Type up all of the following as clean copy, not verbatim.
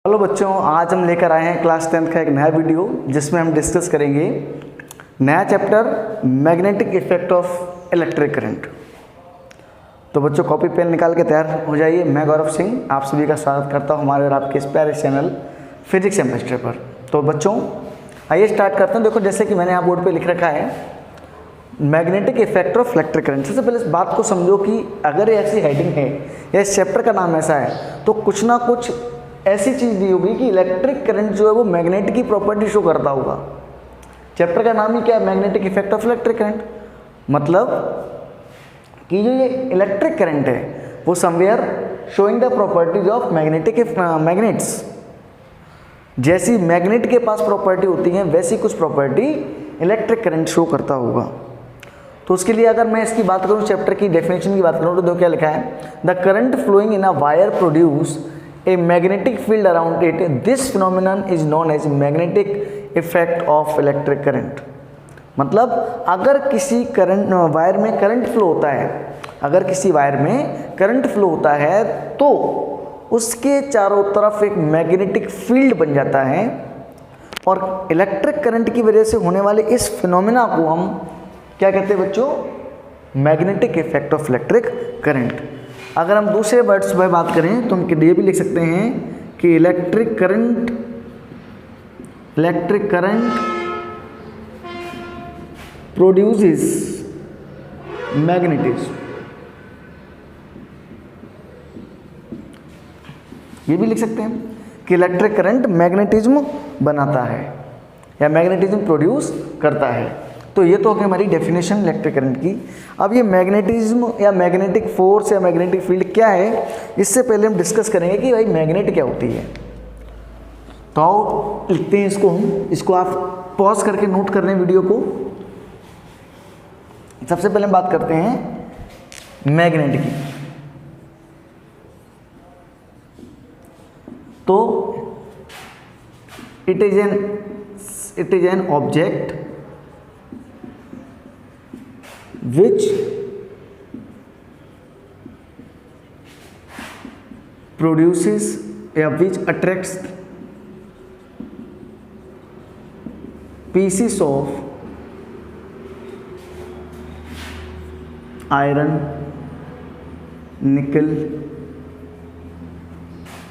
Hello बच्चों, आज हम लेकर आए हैं क्लास 10th का एक नया वीडियो जिसमें हम डिस्कस करेंगे नया chapter magnetic effect of electric current. तो बच्चों कॉपी पेन निकाल के तैयार हो जाइए। मैं गौरव सिंह आप सभी का स्वागत करता हूं हमारे और आपके इस प्यारे चैनल फिजिक्स केमिस्ट्री पर। तो बच्चों आइए स्टार्ट करते हैं। देखो जैसे कि मैंने यहाँ बोर्ड पर लिख रखा है magnetic effect of electric current. सबसे पहले इस बात को समझो कि अगर ये ऐसी हेडिंग है या इस चैप्टर का नाम ऐसा है तो कुछ ना कुछ ऐसी चीज़ दी होगी कि इलेक्ट्रिक करंट जो है वो मैग्नेट की प्रॉपर्टी शो करता होगा। चैप्टर का नाम ही क्या है? Magnetic effect of electric current. मतलब कि जो ये इलेक्ट्रिक करंट है वो somewhere showing the properties of magnets. जैसी मैग्नेट के पास प्रॉपर्टी होती है वैसी कुछ प्रॉपर्टी इलेक्ट्रिक करंट शो करता होगा। तो उसके लिए अगर मैं इसकी बात करूँ, चैप्टर की डेफिनेशन की बात करूँ तो देखो क्या लिखा है, the current flowing in a wire produce a magnetic field around it. This phenomenon is known as magnetic effect of electric current. मतलब अगर किसी करंट वायर में करंट फ्लो होता है, अगर किसी वायर में करंट फ्लो होता है तो उसके चारों तरफ एक मैग्नेटिक फील्ड बन जाता है और इलेक्ट्रिक करंट की वजह से होने वाले इस फिनोमेना को हम क्या कहते हैं बच्चों? Magnetic effect of electric current. अगर हम दूसरे वर्ड्स में बात करें तो हम ये भी लिख सकते हैं कि इलेक्ट्रिक करंट प्रोड्यूसेस मैग्नेटिज्म। ये भी लिख सकते हैं कि इलेक्ट्रिक करंट मैग्नेटिज्म बनाता है या मैग्नेटिज्म प्रोड्यूस करता है। तो ये तो हो गई हमारी डेफिनेशन इलेक्ट्रिक करंट की। अब ये मैग्नेटिज्म या मैग्नेटिक फोर्स या मैग्नेटिक फील्ड क्या है, इससे पहले हम डिस्कस करेंगे कि भाई मैग्नेट क्या होती है। तो आओ लिखते हैं इसको आप पॉज करके नोट कर रहे हैं वीडियो को। सबसे पहले हम बात करते हैं मैग्नेट की। तो it is an object which produces या which attracts pieces of iron, nickel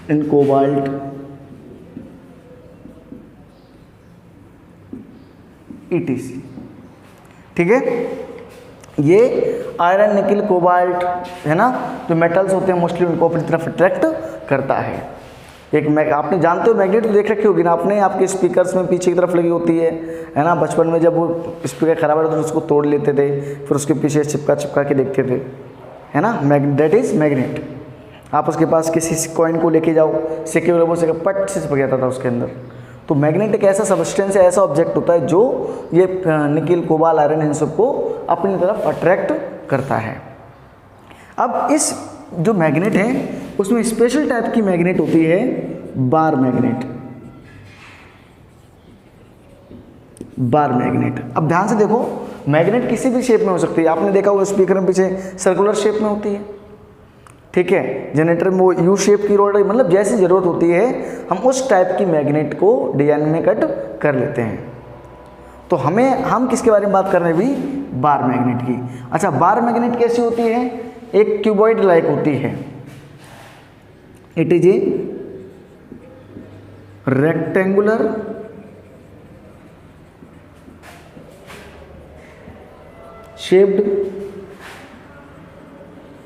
and cobalt etc। ठीक है, ये आयरन, निकल, कोबाल्ट है ना, जो मेटल्स होते हैं मोस्टली उनको अपनी तरफ अट्रैक्ट करता है। आपने जानते हो मैग्नेट तो देख रखी होगी ना आपने, आपके स्पीकर्स में पीछे की तरफ लगी होती है ना। बचपन में जब वो स्पीकर खराब होता तो उसको तोड़ लेते थे, फिर उसके पीछे चिपका के देखते थे, है ना। That is magnet. आप उसके पास किसी कॉइन को लेके जाओ, सिक्के वाले से पट से चिपक जाता था उसके अंदर। तो मैग्नेट एक ऐसा सबस्टेंस है, ऐसा ऑब्जेक्ट होता है जो ये निकल, कोबाल, आयरन इन सबको अपनी तरफ अट्रैक्ट करता है। अब इस जो मैग्नेट है उसमें स्पेशल टाइप की मैग्नेट होती है बार मैग्नेट। Bar magnet. अब ध्यान से देखो, मैग्नेट किसी भी शेप में हो सकती है। आपने देखा होगा स्पीकर में पीछे सर्कुलर शेप में होती है, ठीक है। जनरेटर में वो यू शेप की रोड, मतलब जैसी ज़रूरत होती है हम उस टाइप की मैग्नेट को डिजाइन में कट कर लेते हैं। तो हम किसके बारे में बात कर रहे हैं अभी? बार मैग्नेट की। अच्छा, बार मैग्नेट कैसी होती है? एक क्यूबॉइड लाइक होती है। It is a rectangular shaped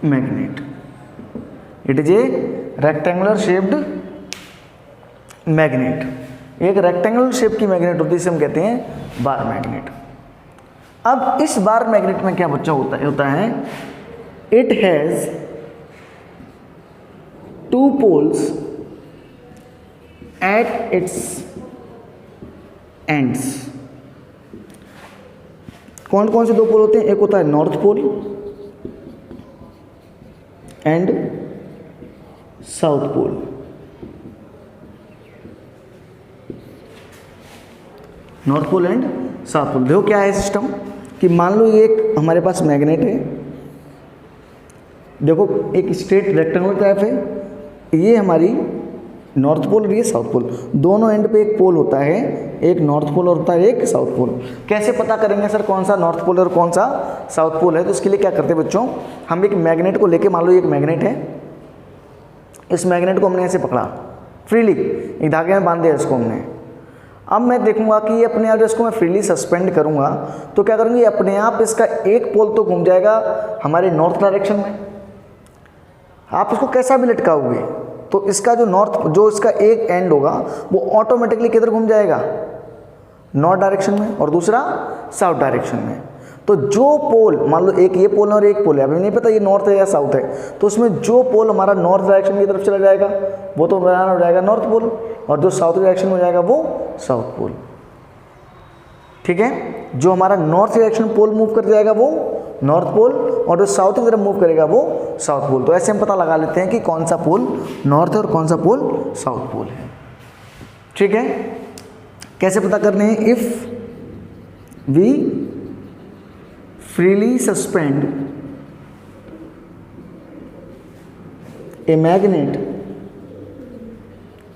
magnet. It is a rectangular shaped magnet. एक रेक्टेंगुलर शेप की मैग्नेट होती है, इसे हम कहते हैं बार मैग्नेट। अब इस बार मैग्नेट में क्या बच्चा होता है it has two poles at its ends. कौन कौन से दो पोल होते हैं? एक होता है north pole and south pole. North pole and south pole. देखो क्या है सिस्टम कि मान लो ये एक हमारे पास मैग्नेट है, देखो एक स्ट्रेट रेक्टेंगुलर टाइप है, ये हमारी नॉर्थ पोल और ये साउथ पोल, दोनों एंड पे एक पोल होता है, एक नॉर्थ पोल और होता है एक साउथ पोल। कैसे पता करेंगे सर कौन सा नॉर्थ पोल और कौन सा साउथ पोल है? तो इसके लिए क्या करते हैं बच्चों, हम एक मैग्नेट को लेके, मान लो एक मैग्नेट है, इस मैग्नेट को हमने ऐसे पकड़ा फ्रीली, एक धागे में बांध दिया इसको हमने। अब मैं देखूंगा कि ये अपने आप, इसको मैं फ्रीली सस्पेंड करूंगा तो क्या करूँगी, अपने आप इसका एक पोल तो घूम जाएगा हमारे नॉर्थ डायरेक्शन में। आप इसको कैसा भी लटकाओगे तो इसका जो नॉर्थ, जो इसका एक एंड होगा वो ऑटोमेटिकली किधर घूम जाएगा, नॉर्थ डायरेक्शन में, और दूसरा साउथ डायरेक्शन में। तो जो पोल, मान लो एक ये पोल और एक पोल है, अभी नहीं पता ये नॉर्थ है या साउथ है, तो उसमें जो पोल हमारा नॉर्थ डायरेक्शन की तरफ चला जाएगा वो तो हमारा हो जाएगा नॉर्थ पोल, और जो साउथ डायरेक्शन में हो जाएगा वो साउथ पोल। ठीक है, जो हमारा नॉर्थ डायरेक्शन पोल मूव कर जाएगा वो नॉर्थ पोल, और जो साउथ की तरफ मूव करेगा वो साउथ पोल। तो ऐसे हम पता लगा लेते हैं कि कौन सा पोल नॉर्थ है और कौन सा पोल साउथ पोल है। ठीक है, कैसे पता करने हैं, if we freely suspend a magnet,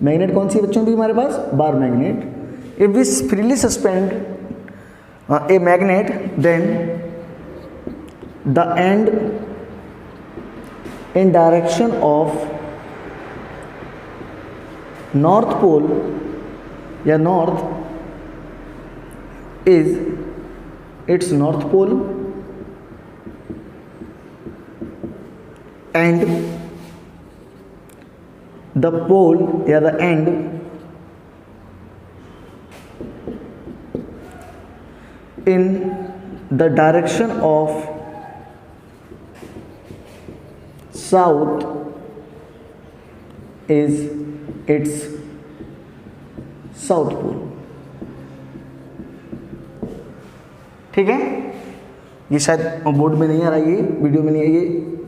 magnet कौन सी बच्चों भी हमारे पास, bar magnet. If we freely suspend a magnet then the end in direction of north pole या north is its north pole and the pole या the end in the direction of south is its south pole। ठीक है, ये शायद board में नहीं आ रहा है, ये वीडियो में नहीं है, ये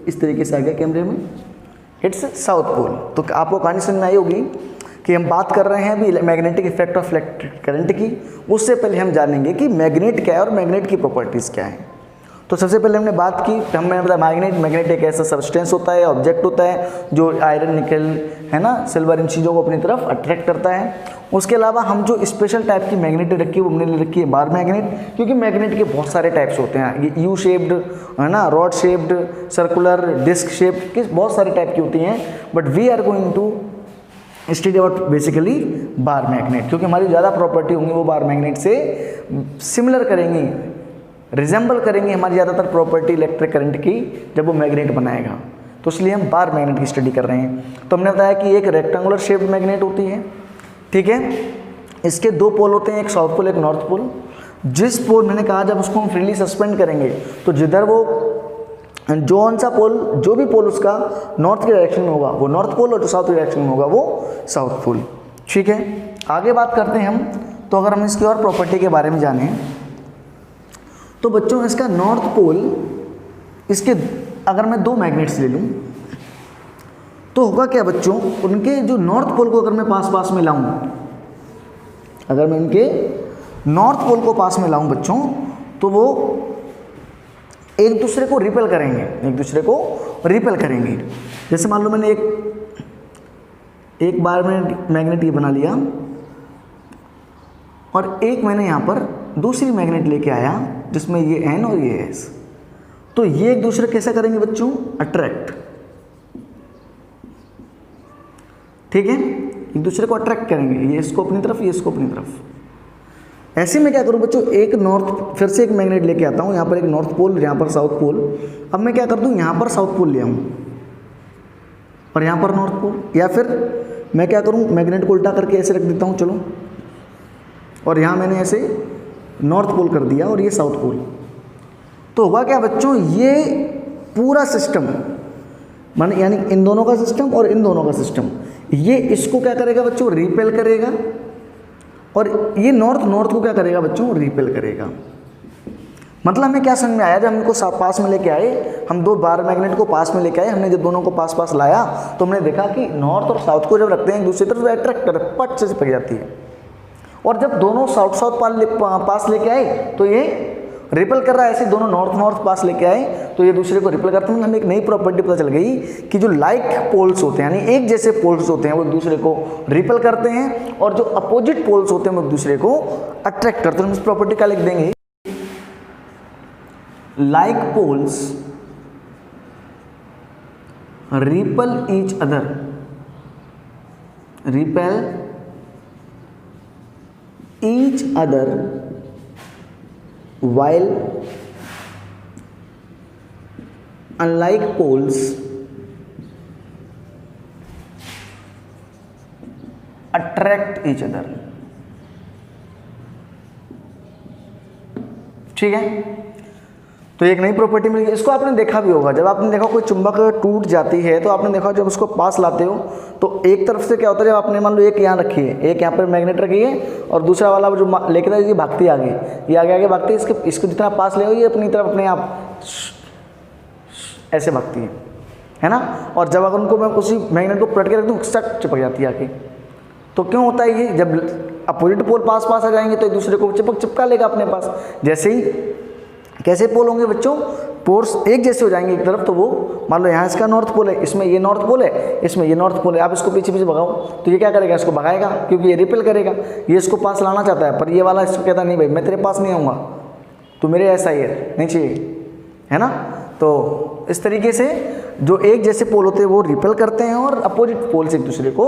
इस तरीके से आ गया कैमरे में, इट्स साउथ पोल। तो आपको कहानी समझ में आई होगी कि हम बात कर रहे हैं अभी magnetic effect of electric current की। उससे पहले हम जानेंगे कि मैग्नेट क्या है और मैग्नेट की प्रॉपर्टीज़ क्या है। तो सबसे पहले हमने बात की, हमने बताया मैग्नेट एक ऐसा सब्सटेंस होता है, ऑब्जेक्ट होता है जो आयरन, निकल, है ना, सिल्वर, इन चीज़ों को अपनी तरफ अट्रैक्ट करता है। उसके अलावा हम जो स्पेशल टाइप की मैग्नेट रखी है वो हमने ले रखी है बार मैग्नेट, क्योंकि मैग्नेट के बहुत सारे टाइप्स होते हैं, ये यू शेप्ड, है ना, rod shaped, circular, disc shaped, किस बहुत सारे टाइप की होती हैं। But we are going to study about basically bar magnet, क्योंकि हमारी ज़्यादा प्रॉपर्टी होंगी वो बार मैग्नेट से सिमिलर करेंगी, रिजेंबल करेंगे हमारी ज़्यादातर प्रॉपर्टी इलेक्ट्रिक करंट की जब वो मैग्नेट बनाएगा। तो इसलिए हम बार मैग्नेट की स्टडी कर रहे हैं। तो हमने बताया कि एक रेक्टेंगुलर शेप्ड मैग्नेट होती है, ठीक है, इसके दो पोल होते हैं, एक साउथ पोल एक नॉर्थ पोल। जिस पोल, मैंने कहा जब उसको हम फ्रीली सस्पेंड करेंगे तो जिधर वो जो सा पोल, जो भी पोल उसका नॉर्थ के डायरेक्शन में होगा वो नॉर्थ पोल, और जो साउथ के डायरेक्शन में होगा वो साउथ पोल। ठीक है, आगे बात करते हैं हम। तो अगर हम इसकी और प्रॉपर्टी के बारे में जानें तो बच्चों इसका नॉर्थ पोल, इसके अगर मैं दो मैग्नेट्स ले लूँ तो होगा क्या बच्चों, उनके जो नॉर्थ पोल को अगर मैं पास पास में लाऊं, अगर मैं इनके नॉर्थ पोल को पास में लाऊं बच्चों, तो वो एक दूसरे को रिपेल करेंगे, एक दूसरे को रिपेल करेंगे। जैसे मान लो मैंने एक बार मैग्नेट ये बना लिया और एक मैंने यहाँ पर दूसरी मैग्नेट लेके आया जिसमें ये N और ये S, तो ये एक दूसरे कैसा करेंगे बच्चों, अट्रैक्ट। ठीक है, एक दूसरे को अट्रैक्ट करेंगे, ये इसको अपनी तरफ, ये इसको अपनी तरफ। ऐसे में क्या करूं बच्चों, एक नॉर्थ, फिर से एक मैग्नेट लेके आता हूं, यहाँ पर एक नॉर्थ पोल, यहाँ पर साउथ पोल। अब मैं क्या कर दूं, यहाँ पर साउथ पोल ले आऊं और यहाँ पर नॉर्थ पोल, या फिर मैं क्या करूं, मैग्नेट को उल्टा करके ऐसे रख देता हूं, चलो, और यहाँ मैंने ऐसे नॉर्थ पोल कर दिया और ये साउथ पोल। तो होगा क्या बच्चों, ये पूरा सिस्टम, माने यानी इन दोनों का सिस्टम और इन दोनों का सिस्टम, ये इसको क्या करेगा बच्चों, रिपेल करेगा, और ये नॉर्थ को क्या करेगा बच्चों, रिपेल करेगा। मतलब हमें क्या समझ में आया, जब हम इनको पास में लेके आए, हम दो बार मैग्नेट को पास में लेके आए, हमने जब दोनों को पास पास लाया तो हमने देखा कि नॉर्थ और साउथ को जब रखते हैं एक दूसरी तरफ, अट्रैक्ट कर पट से चिपक जाती है। और जब दोनों साउथ पास लेके आए तो ये रिपल कर रहा है, ऐसे दोनों नॉर्थ नॉर्थ पास लेके आए तो ये दूसरे को रिपल करते हैं। हमें एक नई प्रॉपर्टी पता चल गई कि जो लाइक पोल्स होते हैं, यानी एक जैसे पोल्स होते हैं, वो एक दूसरे को रिपल करते हैं, और जो अपोजिट पोल्स होते हैं वो एक दूसरे को अट्रैक्ट करते हैं। हम इस प्रॉपर्टी का लिख देंगे, like poles repel each other, repel each other while unlike poles attract each other। ठीक है, तो एक नई प्रॉपर्टी मिल गई। इसको आपने देखा भी होगा, जब आपने देखा कोई चुंबक टूट जाती है तो आपने देखा जब उसको पास लाते हो तो एक तरफ से क्या होता है, जब आपने मान लो एक यहाँ रखी है, एक यहाँ पर मैग्नेट रखी है, और दूसरा वाला जो लेके था ये भागती आगे, ये आगे आगे भागती है, इसको जितना पास ले ये अपनी तरफ अपने आप ऐसे भागती है ना। और जब अगर उनको मैं उसी मैग्नेट को पलट के रख दूँ, सट चिपक जाती है आगे। तो क्यों होता है ये, जब अपोजिट पोल पास पास आ जाएंगे तो एक दूसरे को चिपका लेगा अपने पास। जैसे ही कैसे पोल होंगे बच्चों, पोल्स एक जैसे हो जाएंगे एक तरफ, तो वो मान लो यहाँ इसका नॉर्थ पोल है, इसमें ये नॉर्थ पोल है, इसमें ये नॉर्थ पोल है। आप इसको पीछे पीछे भगाओ तो ये क्या करेगा, इसको भगाएगा, क्योंकि ये रिपेल करेगा। ये इसको पास लाना चाहता है, पर ये वाला इसको कहता नहीं भाई मैं तेरे पास नहीं आऊँगा, तो मेरे ऐसा ही है, नहीं चाहिए, है ना। तो इस तरीके से जो एक जैसे पोल होते हैं वो रिपेल करते हैं और अपोजिट पोल से एक दूसरे को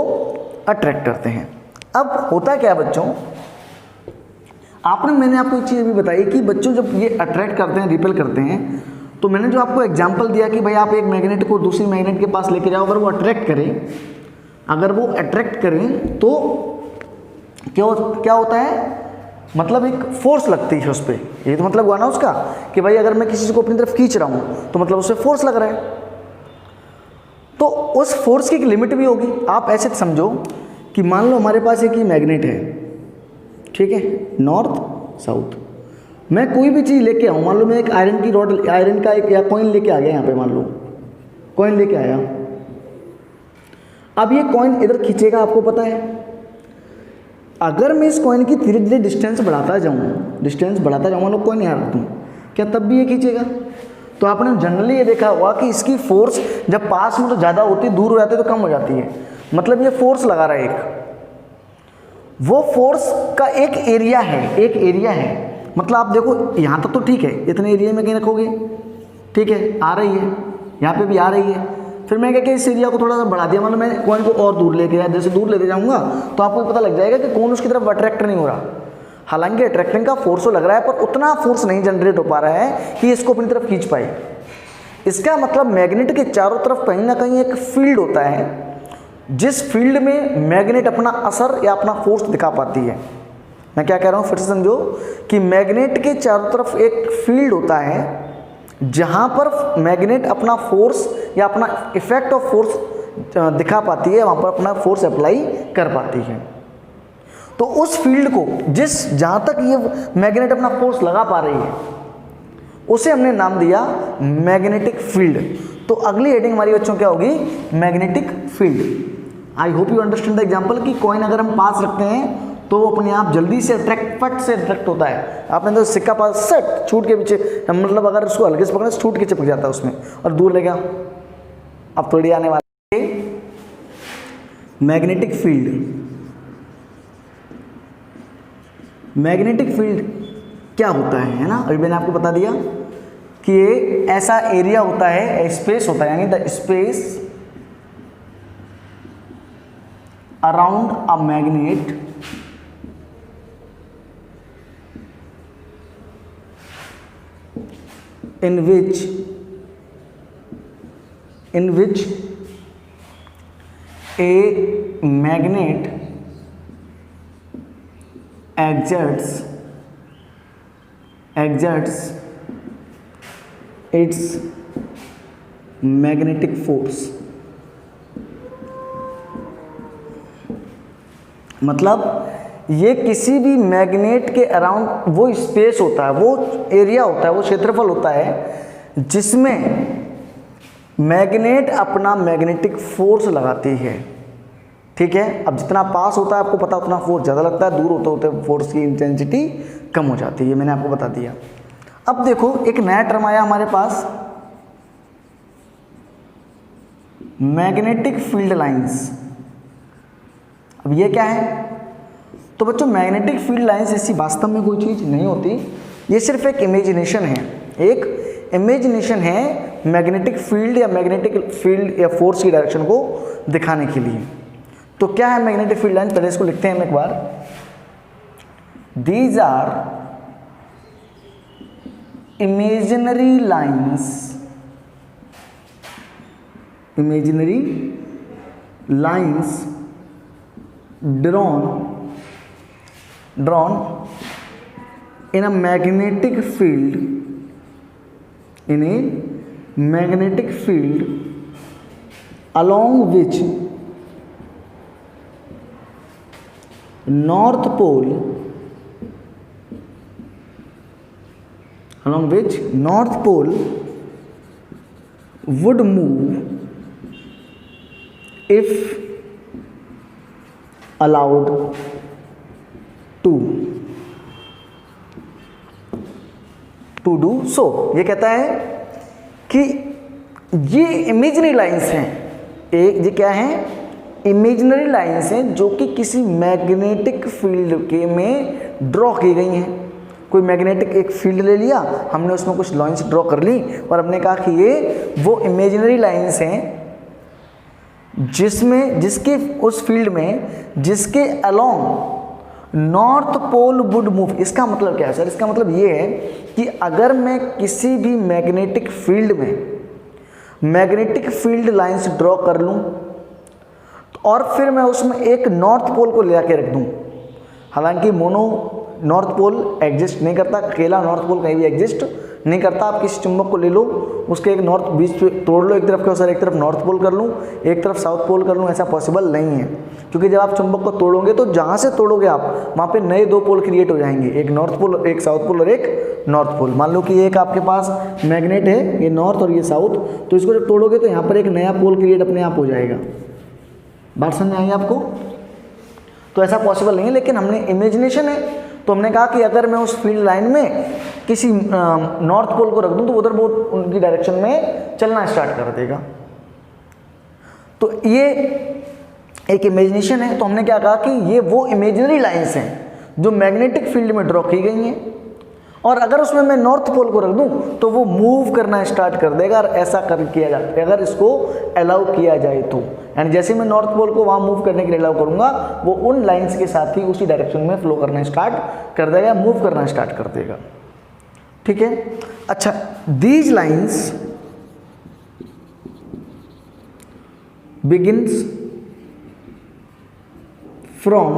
अट्रैक्ट करते हैं। अब होता क्या है बच्चों, मैंने आपको एक चीज़ भी बताई कि बच्चों जब ये अट्रैक्ट करते हैं, रिपेल करते हैं, तो मैंने जो आपको एग्जांपल दिया कि भाई आप एक मैग्नेट को दूसरी मैग्नेट के पास लेके जाओ, अगर वो अट्रैक्ट करें तो क्या होता है, मतलब एक फोर्स लगती है उस पर। ये तो मतलब हुआ ना उसका कि भाई अगर मैं किसी को अपनी तरफ खींच रहा हूँ तो मतलब उससे फोर्स लग रहा है, तो उस फोर्स की एक लिमिट भी होगी। आप ऐसे समझो कि मान लो हमारे पास एक ही मैग्नेट है, ठीक है, नॉर्थ साउथ। मैं कोई भी चीज़ लेके आऊँ, मान लो मैं एक आयरन की रॉड, आयरन का एक या कॉइन लेके आ गया यहाँ पे, मान लो कॉइन लेके आया। अब ये कॉइन इधर खींचेगा, आपको पता है। अगर मैं इस कॉइन की धीरे धीरे डिस्टेंस बढ़ाता जाऊँ, मान लो कॉइन यहाँ रख दूँ, क्या तब भी ये खींचेगा? तो आपने जनरली ये देखा होगा कि इसकी फोर्स जब पास में तो ज़्यादा होती है, दूर हो जाती है तो कम हो जाती है। मतलब ये फोर्स लगा रहा है एक, वो फोर्स का एक एरिया है, मतलब आप देखो यहाँ तक तो ठीक है, इतने एरिया में कहीं रखोगे, ठीक है, आ रही है, यहाँ पे भी आ रही है। फिर मैं क्या इस एरिया को थोड़ा सा बढ़ा दिया, मतलब मैं कॉइन को और दूर लेके आया, जैसे दूर लेते जाऊँगा तो आपको पता लग जाएगा कि कौन उसकी तरफ अट्रैक्ट नहीं हो रहा। हालांकि अट्रैक्टिंग का फोर्स तो लग रहा है, पर उतना फोर्स नहीं जनरेट हो पा रहा है कि इसको अपनी तरफ खींच पाए। इसका मतलब मैग्नेट के चारों तरफ कहीं ना कहीं एक फील्ड होता है, जिस फील्ड में मैग्नेट अपना असर या अपना फोर्स दिखा पाती है। मैं क्या कह रहा हूँ फिर से समझो कि मैग्नेट के चारों तरफ एक फील्ड होता है जहाँ पर मैग्नेट अपना फोर्स या अपना इफेक्ट ऑफ फोर्स दिखा पाती है, वहाँ पर अपना फोर्स अप्लाई कर पाती है। तो उस फील्ड को जहाँ तक ये मैग्नेट अपना फोर्स लगा पा रही है, उसे हमने नाम दिया मैग्नेटिक फील्ड। तो अगली हेडिंग हमारी बच्चों क्या होगी, magnetic field. I hope you understand the example कि कॉइन अगर हम पास रखते हैं तो वो अपने आप जल्दी से फट से अट्रैक्ट होता है। आपने तो सिक्का पास सेट छूट के पीछे, मतलब अगर उसको हल्के से पकड़े छूट के चिपक जाता है उसमें, और दूर ले गया। अब थोड़ी आने वाली मैग्नेटिक फील्ड क्या होता है ना। अभी मैंने आपको बता दिया कि ये ऐसा एरिया होता है, स्पेस होता है, यानी the space around a magnet in which a magnet exerts its magnetic force। मतलब ये किसी भी मैग्नेट के अराउंड वो स्पेस होता है, वो एरिया होता है, वो क्षेत्रफल होता है जिसमें मैग्नेट अपना मैग्नेटिक फोर्स लगाती है। ठीक है, अब जितना पास होता है आपको पता उतना फोर्स ज़्यादा लगता है, दूर होते होते फोर्स की इंटेंसिटी कम हो जाती है। मैंने आपको बता दिया। अब देखो एक नया टर्म आया हमारे पास, मैग्नेटिक फील्ड लाइंस। अब ये क्या है? तो बच्चों मैग्नेटिक फील्ड लाइंस ऐसी वास्तव में कोई चीज़ नहीं होती, ये सिर्फ एक इमेजिनेशन है, एक इमेजिनेशन है मैग्नेटिक फील्ड या फोर्स की डायरेक्शन को दिखाने के लिए। तो क्या है मैग्नेटिक फील्ड लाइन? पहले इसको लिखते हैं हम एक बार। These are imaginary lines drawn in a magnetic field, along which north pole would move if allowed to do so। ये कहता है कि ये इमेजिनरी लाइंस हैं, ये क्या है? इमेजिनरी लाइंस हैं जो कि किसी मैग्नेटिक फील्ड के में ड्रॉ की गई हैं। कोई मैग्नेटिक एक फील्ड ले लिया हमने, उसमें कुछ लाइंस ड्रॉ कर ली और हमने कहा कि ये वो इमेजिनरी लाइंस हैं जिसके उस फील्ड में जिसके along north pole would move. इसका मतलब क्या है सर? इसका मतलब ये है कि अगर मैं किसी भी मैग्नेटिक फील्ड में मैग्नेटिक फील्ड लाइंस ड्रॉ कर लूँ और फिर मैं उसमें एक नॉर्थ पोल को ले आके रख दूँ, हालांकि मोनो नॉर्थ पोल एग्जिस्ट नहीं करता, अकेला नॉर्थ पोल कहीं भी एग्जिस्ट नहीं करता। आप किसी चुंबक को ले लो, उसके एक नॉर्थ बीच पे तोड़ लो, एक तरफ के सर एक तरफ नॉर्थ पोल कर लूँ, एक तरफ साउथ पोल कर लूँ, ऐसा पॉसिबल नहीं है। क्योंकि जब आप चुंबक को तोड़ोगे तो जहाँ से तोड़ोगे आप वहाँ पे नए दो पोल क्रिएट हो जाएंगे, एक नॉर्थ पोल, एक साउथ पोल और एक नॉर्थ पोल। मान लो कि एक आपके पास मैग्नेट है, ये नॉर्थ और ये साउथ, तो इसको जब तोड़ोगे तो यहाँ पर एक नया पोल क्रिएट अपने आप हो जाएगा। बात समझ में आई आपको? तो ऐसा पॉसिबल नहीं है, लेकिन हमने इमेजिनेशन है तो हमने कहा कि अगर मैं उस फील्ड लाइन में किसी नॉर्थ पोल को रख दूं तो उधर वो उनकी डायरेक्शन में चलना स्टार्ट कर देगा। तो ये एक इमेजिनेशन है। तो हमने क्या कहा कि ये वो इमेजिनरी लाइंस हैं जो मैग्नेटिक फील्ड में ड्रॉ की गई हैं, और अगर उसमें मैं नॉर्थ पोल को रख दूं तो वो मूव करना स्टार्ट कर देगा। और ऐसा किया जाता है अगर इसको अलाउ किया जाए तो, यानी जैसे मैं नॉर्थ पोल को वहाँ मूव करने के लिए अलाउ करूँगा वो उन लाइंस के साथ ही उसी डायरेक्शन में फ्लो करना स्टार्ट कर देगा, मूव करना स्टार्ट कर देगा। ठीक है, अच्छा, these lines begins from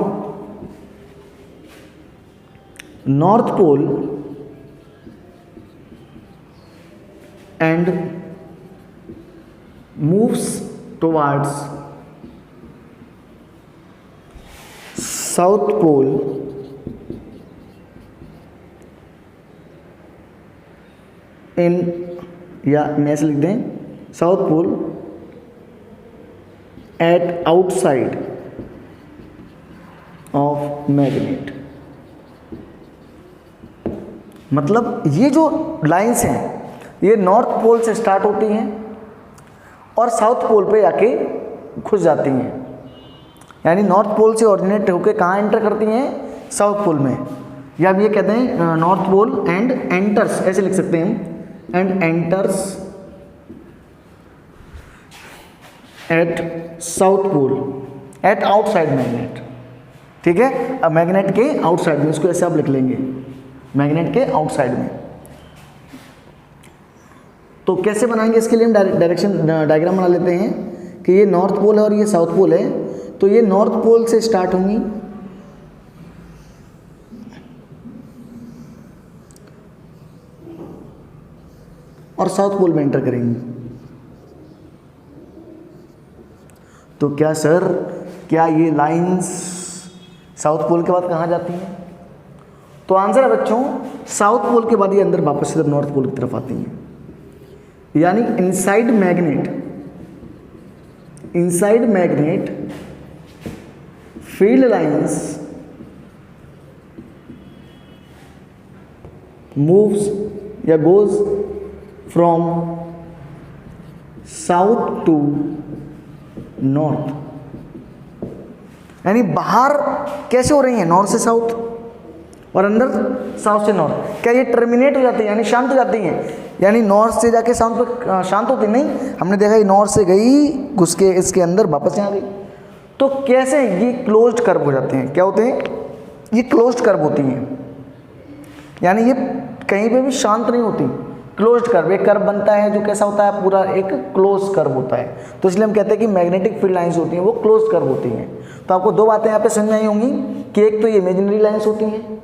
north pole and moves towards south pole in, या मैं ऐसे लिख दें, south pole at outside of magnet. मतलब ये जो लाइंस हैं ये नॉर्थ पोल से स्टार्ट होती हैं और साउथ पोल पे आके घुस जाती हैं, यानी नॉर्थ पोल से ऑरिजिनेट होकर कहाँ एंटर करती हैं? साउथ पोल में। या अब ये कहते हैं नॉर्थ पोल एंड एंटर्स, ऐसे लिख सकते हैं हम, and enters at south pole at outside magnet. ठीक है, अब मैग्नेट के आउटसाइड में, इसको ऐसे आप लिख लेंगे, मैग्नेट के आउटसाइड में। तो कैसे बनाएंगे इसके लिए? हम डायरेक्शन डायग्राम बना लेते हैं कि ये नॉर्थ पोल है और ये साउथ पोल है। तो ये नॉर्थ पोल से स्टार्ट होंगी और साउथ पोल में एंटर करेंगी। तो क्या सर, क्या ये लाइंस साउथ पोल के बाद कहाँ जाती हैं? तो आंसर है बच्चों, साउथ पोल के बाद ये अंदर वापस सिर्फ नॉर्थ पोल की तरफ आती हैं। यानी inside magnet field lines moves या goes from south to north, यानी बाहर कैसे हो रही है, नॉर्थ से साउथ और अंदर साउथ से नॉर्थ। क्या ये टर्मिनेट हो जाती है, यानी शांत हो जाती हैं, यानी नॉर्थ से जाके साउथ पर शांत होती नहीं। हमने देखा ये नॉर्थ से गई, घुस के इसके अंदर वापस यहाँ गई। तो कैसे ये क्लोज्ड कर्व हो जाते हैं, क्या होते हैं, ये क्लोज्ड कर्व होती हैं, यानी ये कहीं पे भी शांत नहीं होती। क्लोज्ड कर्व, एक कर्व बनता है जो कैसा होता है, पूरा एक क्लोज कर्व होता है। तो इसलिए हम कहते हैं कि मैग्नेटिक फील्ड लाइंस होती हैं वो क्लोज कर्व होती हैं। तो आपको दो बातें यहाँ पे समझ में आई होंगी कि एक तो ये इमेजिनरी लाइंस होती हैं,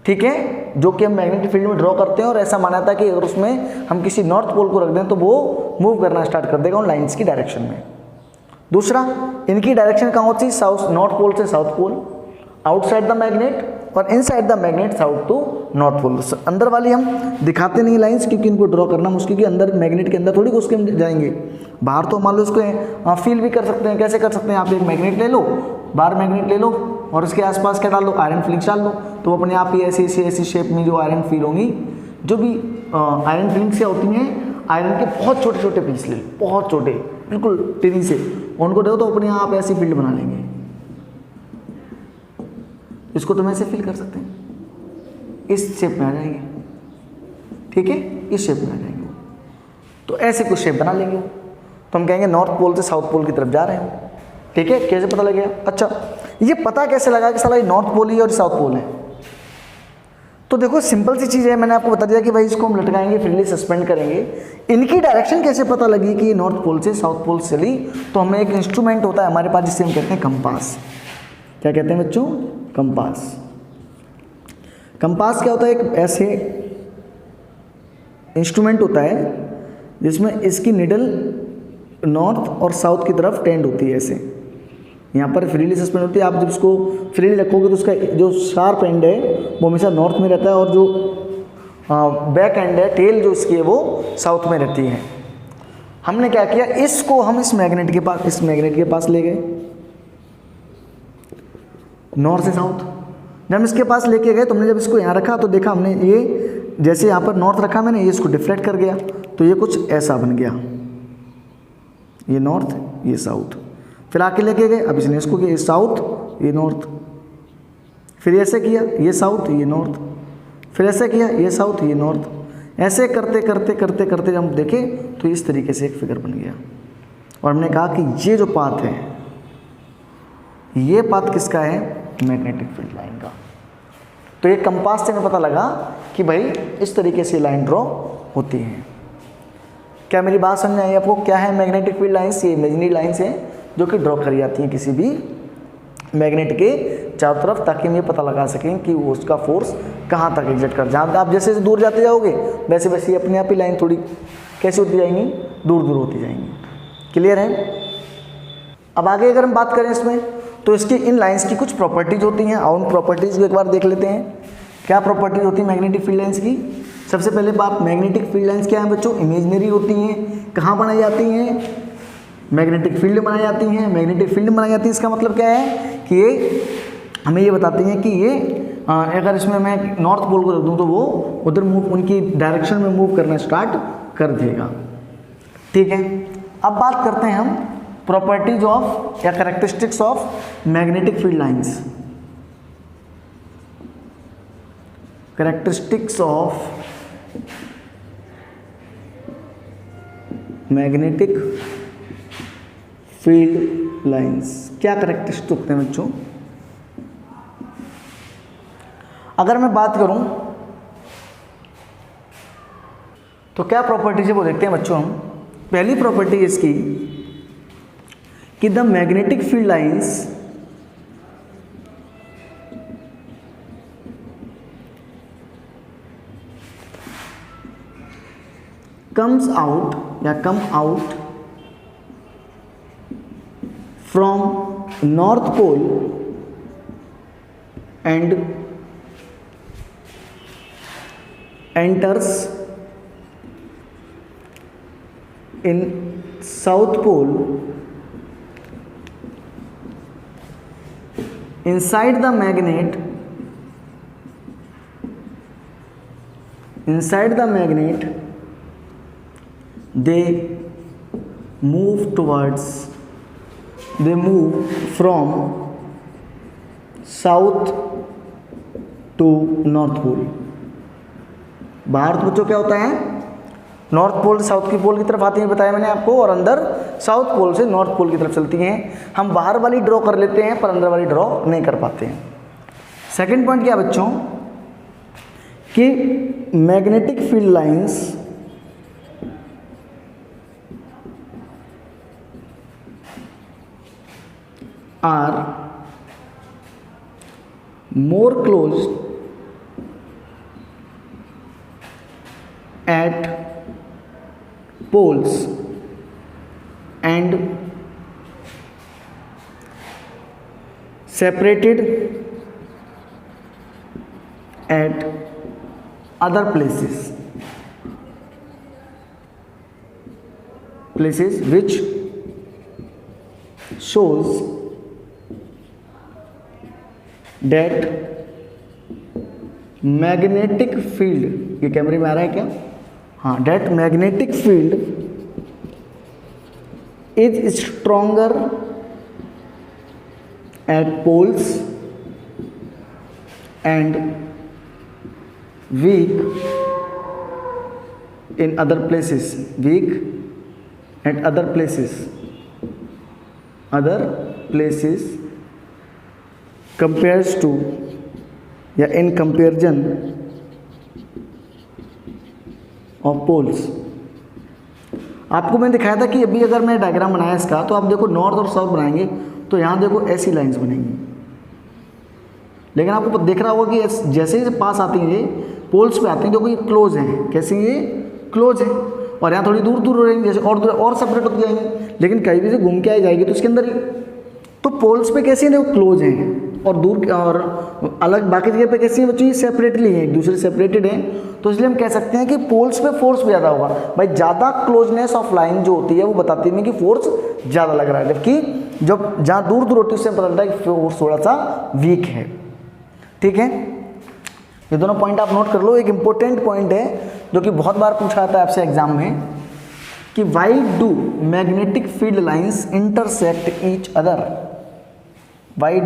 ठीक है, जो कि हम मैग्नेटिक फील्ड में ड्रॉ करते हैं, और ऐसा माना था कि अगर उसमें हम किसी नॉर्थ पोल को रख दें तो वो मूव करना स्टार्ट कर देगा उन लाइंस की डायरेक्शन में। दूसरा, इनकी डायरेक्शन कहाँ होती है, साउथ, नॉर्थ पोल से south pole, outside the magnet, और inside the magnet south to north pole. अंदर वाली हम दिखाते नहीं लाइंस, क्योंकि इनको ड्रॉ करना मुश्किल, क्योंकि अंदर मैग्नेट के अंदर थोड़ी घुस के हम जाएंगे। बाहर तो मान लो उसको फील भी कर सकते हैं। कैसे कर सकते हैं, आप एक मैग्नेट ले लो, बाहर मैग्नेट ले लो, और उसके आसपास क्या डाल दो, आयरन फिलिंग्स डाल दो, तो अपने आप ही ऐसी शेप में जो आयरन फील होंगी, जो भी आयरन फिलिंग्स क्या होती हैं, आयरन के बहुत छोटे छोटे पीस ले, बहुत छोटे, बिल्कुल टिनी से, उनको दो तो अपने आप ऐसी फील्ड बना लेंगे। इसको तुम ऐसे फील कर सकते हैं, इस शेप में आ जाएंगे, ठीक है, इस शेप में आ जाएंगे। तो ऐसे कुछ शेप बना लेंगे, तो हम कहेंगे नॉर्थ पोल से साउथ पोल की तरफ जा रहे हैं, ठीक है। कैसे पता लगेगा, अच्छा ये पता कैसे लगा कि साला ये नॉर्थ पोल ही और साउथ पोल है। तो देखो सिंपल सी चीज़ है, मैंने आपको बता दिया कि भाई इसको हम लटकाएंगे, फ्रीली सस्पेंड करेंगे। इनकी डायरेक्शन कैसे पता लगी कि ये नॉर्थ पोल से साउथ पोल चली, तो हमें एक इंस्ट्रूमेंट होता है हमारे पास जिसे हम कहते हैं कंपास। क्या कहते हैं बच्चों, कंपास। कंपास क्या होता है, एक ऐसे इंस्ट्रूमेंट होता है जिसमें इसकी निडल नॉर्थ और साउथ की तरफ टेंड होती है, ऐसे यहाँ पर फ्रीली सस्पेंड होती है। आप जब इसको फ्रीली रखोगे तो उसका जो शार्प एंड है वो हमेशा नॉर्थ में रहता है, और जो बैक एंड है, टेल जो इसकी है, वो साउथ में रहती है। हमने क्या किया, इसको हम इस मैग्नेट के पास ले गए, नॉर्थ से साउथ। जब हम इसके पास लेके गए तो हमने जब इसको यहाँ रखा तो देखा हमने, ये जैसे यहाँ पर नॉर्थ रखा मैंने, ये इसको डिफ्लेक्ट कर गया, तो ये कुछ ऐसा बन गया, ये नॉर्थ ये साउथ। फिर आके लेके गए, अब इसने इसको किया, ये साउथ ये नॉर्थ, फिर ऐसे किया, ये साउथ ये नॉर्थ, फिर ऐसे किया, ये साउथ ये नॉर्थ। ऐसे करते करते करते करते जब हम देखें तो इस तरीके से एक फिगर बन गया। और हमने कहा कि ये जो पाथ है, ये पाथ किसका है, मैग्नेटिक फील्ड लाइन का। तो ये कंपास से हमें पता लगा कि भाई इस तरीके से लाइन ड्रॉ होती है। क्या मेरी बात समझ आई आपको, क्या है मैग्नेटिक फील्ड लाइंस, ये इमेजिनरी लाइंस हैं जो कि ड्रॉ करी जाती हैं किसी भी मैग्नेट के चारों तरफ, ताकि हम ये पता लगा सकें कि वो उसका फोर्स कहाँ तक एग्जर्ट कर। जहाँ आप जैसे जैसे दूर जाते जाओगे वैसे वैसे अपने आप ही लाइन थोड़ी कैसे होती जाएंगी, दूर दूर होती जाएंगी। क्लियर है। अब आगे अगर हम बात करें इसमें, तो इसकी इन लाइंस की कुछ प्रॉपर्टीज होती हैं, और उन प्रॉपर्टीज को एक बार देख लेते हैं। क्या प्रॉपर्टीज होती है मैग्नेटिक फील्ड लाइंस की। सबसे पहले बात, मैग्नेटिक फील्ड लाइंस क्या है बच्चों, इमेजिनरी होती हैं। कहाँ बनाई जाती हैं, मैग्नेटिक फील्ड बनाई जाती हैं। मैग्नेटिक फील्ड बनाई जाती है, इसका मतलब क्या है कि ये हमें ये बताती हैं कि ये अगर इसमें मैं नॉर्थ पोल को रख दूँ तो वो उधर मूव, उनकी डायरेक्शन में मूव करना स्टार्ट कर देगा। ठीक है, अब बात करते हैं हम प्रॉपर्टीज ऑफ या characteristics of magnetic field lines. Characteristics of magnetic field lines, क्या कैरेक्टरिस्टिक होते हैं बच्चों। अगर मैं बात करूं तो क्या प्रॉपर्टीज है वो देखते हैं बच्चों हम। पहली प्रॉपर्टी इसकी कि the magnetic field lines comes out या come out from north pole and enters in south pole inside the magnet inside the magnet they move from south to north pole. बाहर तो बच्चों क्या होता है, नॉर्थ पोल से south की पोल की तरफ आती है, बताया मैंने आपको, और अंदर साउथ पोल से नॉर्थ पोल की तरफ चलती हैं। हम बाहर वाली ड्रॉ कर लेते हैं पर अंदर वाली ड्रॉ नहीं कर पाते हैं। सेकंड पॉइंट क्या बच्चों कि magnetic field lines are more closed at poles and separated at other places which shows that magnetic field, ये कैमरे में आ रहा है क्या, हाँ, that magnetic field is stronger at poles and weak in other places, weak at other places compares to या in comparison of poles। आपको मैंने दिखाया था कि अभी अगर मैं डायग्राम बनाया इसका, तो आप देखो नॉर्थ और साउथ बनाएंगे तो यहाँ देखो ऐसी लाइंस बनेंगी, लेकिन आपको दिख रहा होगा कि जैसे ही पास आती हैं ये पोल्स पे आती हैं, देखो ये क्लोज हैं, कैसे ये क्लोज है, और यहाँ थोड़ी दूर दूर हो रहेंगी, जैसे और दूर और सेपरेट होती जाएंगी, लेकिन कहीं भी से घूम के आई जाएगी तो इसके अंदर ही, तो पोल्स पे कैसे हैं, देखो क्लोज हैं, और दूर और अलग बाकी जगह पे कैसी है बच्चों, ये सेपरेटली है, एक दूसरे से सेपरेटेड है, तो इसलिए हम कह सकते हैं कि पोल्स पे फोर्स भी ज़्यादा होगा। भाई ज़्यादा क्लोजनेस ऑफ लाइन जो होती है वो बताती है कि फोर्स ज़्यादा लग रहा है, जबकि जब जहाँ दूर दूर होती है उससे पता चलता है कि फोर्स थोड़ा सा वीक है। ठीक है, ये दोनों पॉइंट आप नोट कर लो। एक इंपॉर्टेंट पॉइंट है जो कि बहुत बार पूछा जाता है आपसे एग्जाम में कि why do magnetic field lines intersect each other, why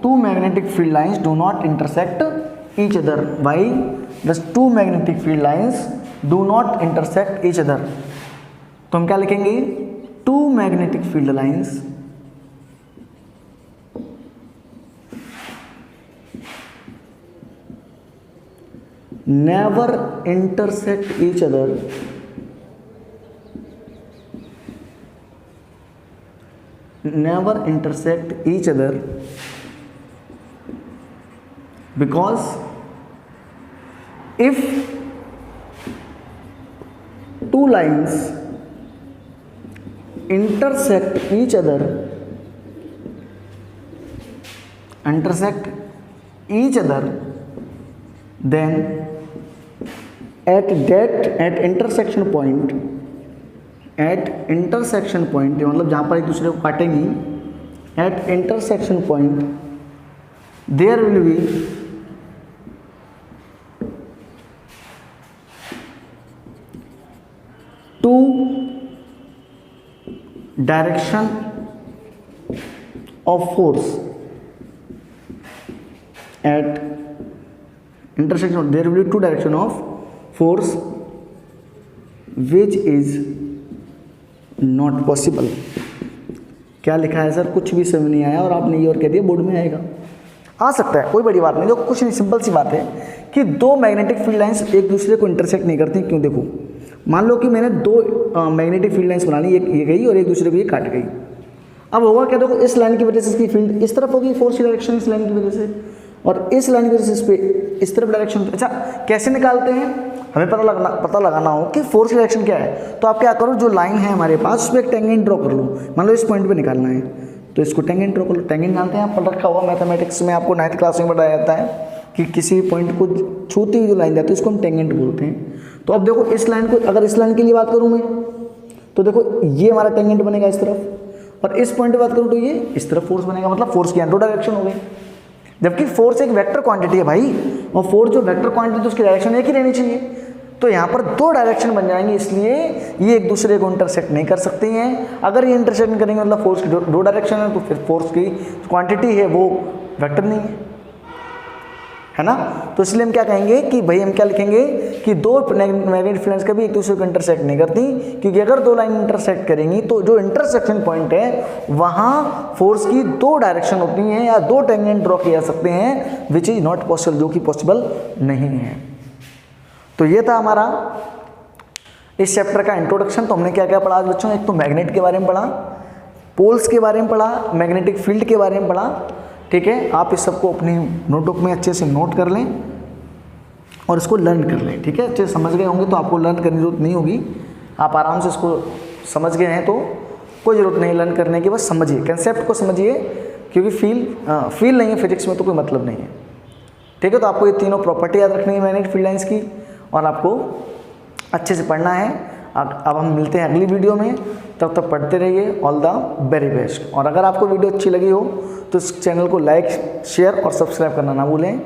two magnetic field lines do not intersect each other, why does two magnetic field lines do not intersect each other। तो हम क्या लिखेंगे, two magnetic field lines never intersect each other because if two lines intersect each other then at intersection point मतलब जहाँ पर एक दूसरे को काटेंगी, at intersection point there will be two direction of force at intersection, there will be two direction of force which is not possible। क्या लिखा है sir, कुछ भी समझ नहीं आया और आपने ये और कह दिया बोर्ड में आएगा, आ सकता है, कोई बड़ी बात नहीं, जो कुछ नहीं, सिंपल सी बात है कि दो मैग्नेटिक फील्ड लाइंस एक दूसरे को इंटरसेक्ट नहीं करती। क्यों, देखो मान लो कि मैंने दो मैग्नेटिक फील्ड लाइंस बना ली, एक ये गई और एक दूसरे को ये काट गई। अब होगा क्या, देखो इस लाइन की वजह से इसकी फील्ड इस तरफ होगी, फोर्स की डायरेक्शन इस लाइन की वजह से, और इस लाइन की वजह से इस पे इस तरफ डायरेक्शन। अच्छा कैसे निकालते हैं, हमें पता लगाना हो कि फोर्स की डायरेक्शन क्या है, तो आप क्या करो, जो लाइन है हमारे पास उस पर एक टेंजेंट ड्रॉ कर लो। मान लो इस पॉइंट पे निकालना है तो इसको टेंजेंट ड्रॉ कर लो। टेंजेंट जानते हैं आप, पढ़ रखा हुआ मैथमेटिक्स में, आपको 9th क्लास में बताया जाता है कि किसी पॉइंट को छूती हुई जो लाइन जाती है उसको हम टेंजेंट बोलते हैं। तो अब देखो इस लाइन को, अगर इस लाइन के लिए बात करूँ मैं, तो देखो ये हमारा टेंजेंट बनेगा इस तरफ, और इस पॉइंट पे बात करूँ तो ये इस तरफ फोर्स बनेगा, मतलब फोर्स की यहाँ दो डायरेक्शन हो गई। जबकि फोर्स एक वेक्टर क्वांटिटी है भाई, और फोर्स जो वेक्टर क्वांटिटी तो उसकी डायरेक्शन एक ही रहनी चाहिए। तो यहाँ पर दो डायरेक्शन बन जाएंगे, इसलिए ये एक दूसरे को इंटरसेक्ट नहीं कर सकती हैं। अगर ये इंटरसेक्ट करेंगे मतलब फोर्स की दो डायरेक्शन है, तो फिर फोर्स की क्वांटिटी है वो वेक्टर नहीं है ना। तो इसलिए हम क्या कहेंगे कि भाई हम क्या लिखेंगे कि दो मैग्नेटिक फील्ड्स कभी एक दूसरे को इंटरसेक्ट नहीं करती, क्योंकि अगर दो लाइन इंटरसेक्ट करेंगी तो जो इंटरसेक्शन पॉइंट है वहाँ फोर्स की दो डायरेक्शन होती हैं या दो टेंजेंट ड्रॉ किए जा सकते हैं, विच इज नॉट पॉसिबल, जो कि पॉसिबल नहीं है। तो ये था हमारा इस चैप्टर का इंट्रोडक्शन। तो हमने क्या क्या पढ़ा आज बच्चों, एक तो मैग्नेट के बारे में पढ़ा, पोल्स के बारे में पढ़ा, मैग्नेटिक फील्ड के बारे में पढ़ा। ठीक है, आप इस सबको अपनी नोटबुक में अच्छे से नोट कर लें और इसको लर्न कर लें। ठीक है, अच्छे से समझ गए होंगे तो आपको लर्न करने की जरूरत नहीं होगी, आप आराम से इसको समझ गए हैं तो कोई ज़रूरत नहीं लर्न करने की, बस समझिए, कंसेप्ट को समझिए, क्योंकि फील नहीं है फिजिक्स में तो कोई मतलब नहीं है। ठीक है, तो आपको ये तीनों प्रॉपर्टी याद रखनी है मैग्नेटिक फील्ड लाइंस की, और आपको अच्छे से पढ़ना है। अब हम मिलते हैं अगली वीडियो में, तब तक पढ़ते रहिए। All the very best. और अगर आपको वीडियो अच्छी लगी हो तो इस चैनल को लाइक, शेयर और सब्सक्राइब करना ना भूलें।